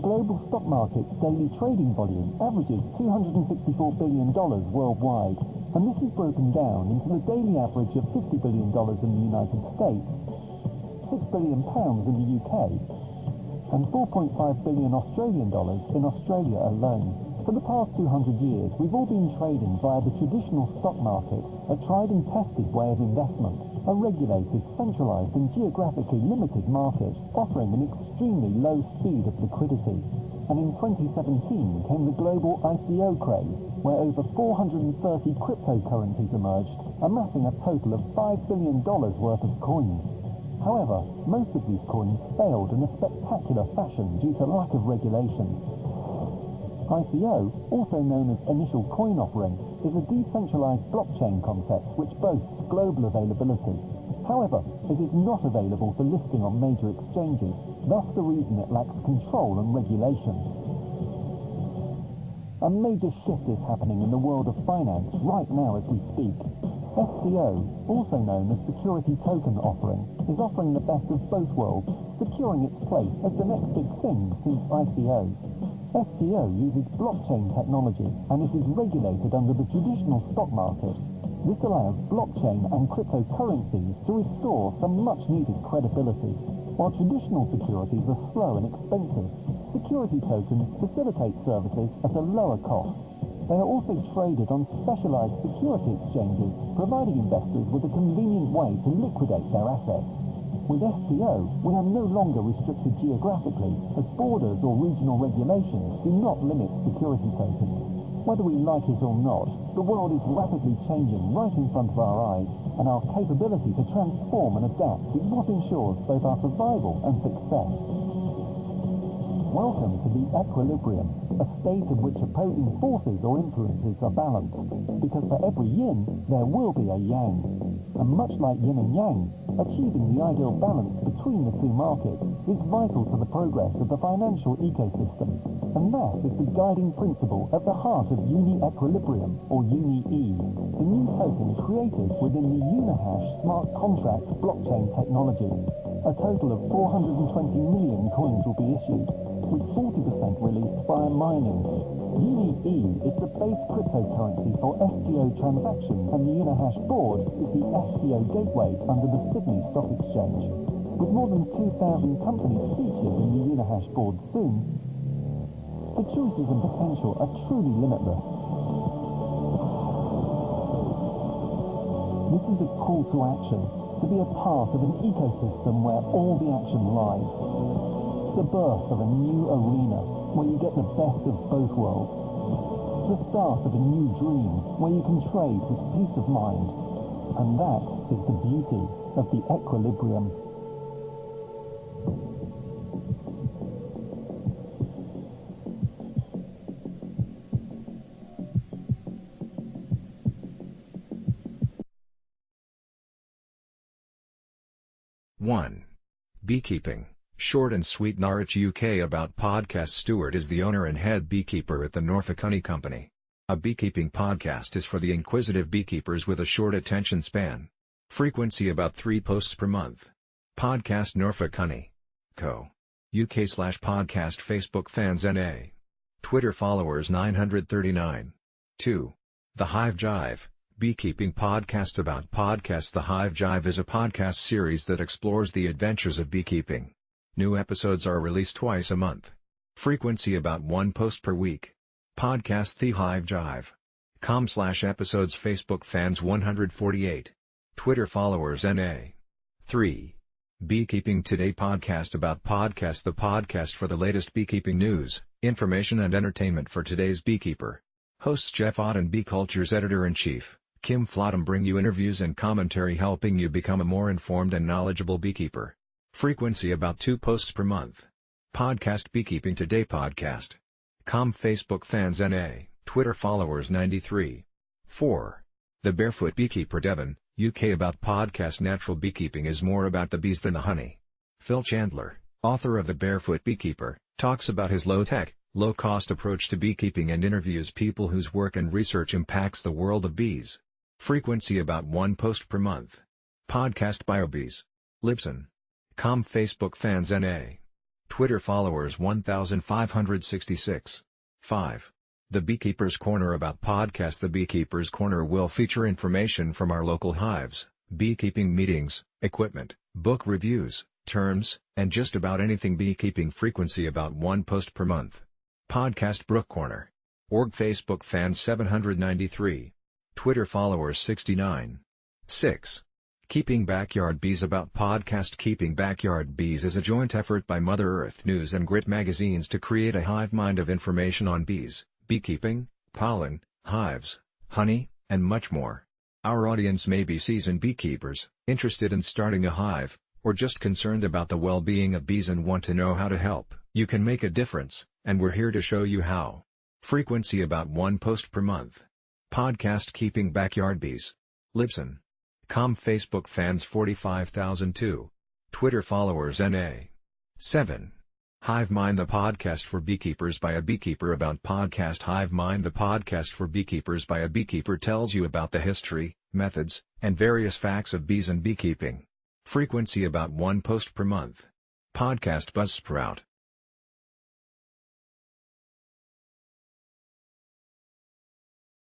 global stock market's daily trading volume averages $264 billion worldwide, and this is broken down into the daily average of $50 billion in the United States, £6 billion in the UK, and 4.5 billion Australian dollars in Australia alone. For the past 200 years, we've all been trading via the traditional stock market, a tried and tested way of investment, a regulated, centralized and geographically limited market, offering an extremely low speed of liquidity. And in 2017 came the global ICO craze, where over 430 cryptocurrencies emerged, amassing a total of $5 billion worth of coins. However, most of these coins failed in a spectacular fashion due to lack of regulation. ICO, also known as Initial Coin Offering, is a decentralized blockchain concept which boasts global availability. However, it is not available for listing on major exchanges, thus the reason it lacks control and regulation. A major shift is happening in the world of finance right now as we speak. S.T.O, also known as Security Token Offering, is offering the best of both worlds, securing its place as the next big thing since ICOs. S.T.O uses blockchain technology, and it is regulated under the traditional stock market. This allows blockchain and cryptocurrencies to restore some much-needed credibility. While traditional securities are slow and expensive, security tokens facilitate services at a lower cost. They are also traded on specialized security exchanges, providing investors with a convenient way to liquidate their assets. With S.T.O, we are no longer restricted geographically, as borders or regional regulations do not limit security tokens. Whether we like it or not, the world is rapidly changing right in front of our eyes, and our capability to transform and adapt is what ensures both our survival and success. Welcome to the equilibrium, a state in which opposing forces or influences are balanced, because for every yin, there will be a yang. And much like yin and yang, achieving the ideal balance between the two markets is vital to the progress of the financial ecosystem, and that is the guiding principle at the heart of Uni-Equilibrium, or Uni-E, the new token created within the Unihash Smart Contract blockchain technology. A total of 420 million coins will be issued, with 40% released via mining. Uni-E is the base cryptocurrency for S.T.O transactions, and the Unihash board is the S.T.O gateway under the Sydney Stock Exchange. With more than 2,000 companies featured in the Unihash board soon, the choices and potential are truly limitless. This is a call to action, to be a part of an ecosystem where all the action lies. The birth of a new arena, where you get the best of both worlds. The start of a new dream, where you can trade with peace of mind. And that is the beauty of the equilibrium. One. Beekeeping. Short and sweet. Norwich UK about podcast. Stuart is the owner and head beekeeper at the Norfolk Honey Company. A beekeeping podcast is for the inquisitive beekeepers with a short attention span. Frequency about 3 posts per month. Podcast Norfolk Honey Co. UK/podcast. Facebook fans NA. Twitter followers 939. 2. The Hive Jive. Beekeeping podcast about podcasts. The Hive Jive is a podcast series that explores the adventures of beekeeping. New episodes are released twice a month. Frequency about 1 post per week. Podcast The Hive Jive. com/episodes. Facebook fans 148. Twitter followers NA. 3. Beekeeping Today podcast about podcasts. The podcast for the latest beekeeping news, information and entertainment for today's beekeeper. Hosts Jeff Ott and Bee Culture's editor-in-chief, Kim Flottam, bring you interviews and commentary helping you become a more informed and knowledgeable beekeeper. Frequency about 2 posts per month. Podcast Beekeeping Today podcast. Facebook fans NA, Twitter followers 93. 4. The Barefoot Beekeeper Devon, UK about podcast. Natural beekeeping is more about the bees than the honey. Phil Chandler, author of The Barefoot Beekeeper, talks about his low-tech, low-cost approach to beekeeping and interviews people whose work and research impacts the world of bees. Frequency about 1 post per month. Podcast Biobees. Libsyn. Facebook fans NA. Twitter followers 1,566. 5. The Beekeeper's Corner about podcast. The Beekeeper's Corner will feature information from our local hives, beekeeping meetings, equipment, book reviews, terms, and just about anything beekeeping. Frequency about 1 post per month. Podcast Brook Corner. Org. Facebook fans 793. Twitter followers 69. 6. Keeping Backyard Bees about podcast. Keeping Backyard Bees is a joint effort by Mother Earth News and Grit magazines to create a hive mind of information on bees, beekeeping, pollen, hives, honey, and much more. Our audience may be seasoned beekeepers, interested in starting a hive, or just concerned about the well-being of bees and want to know how to help. You can make a difference, and we're here to show you how. Frequency about 1 post per month. Podcast Keeping Backyard Bees. Libsyn. Com. Facebook fans 45,002. Twitter followers NA. 7. Hive Mind, the podcast for beekeepers by a beekeeper. About podcast. Hive Mind, the podcast for beekeepers by a beekeeper, tells you about the history, methods, and various facts of bees and beekeeping. Frequency about 1 post per month. Podcast Buzzsprout.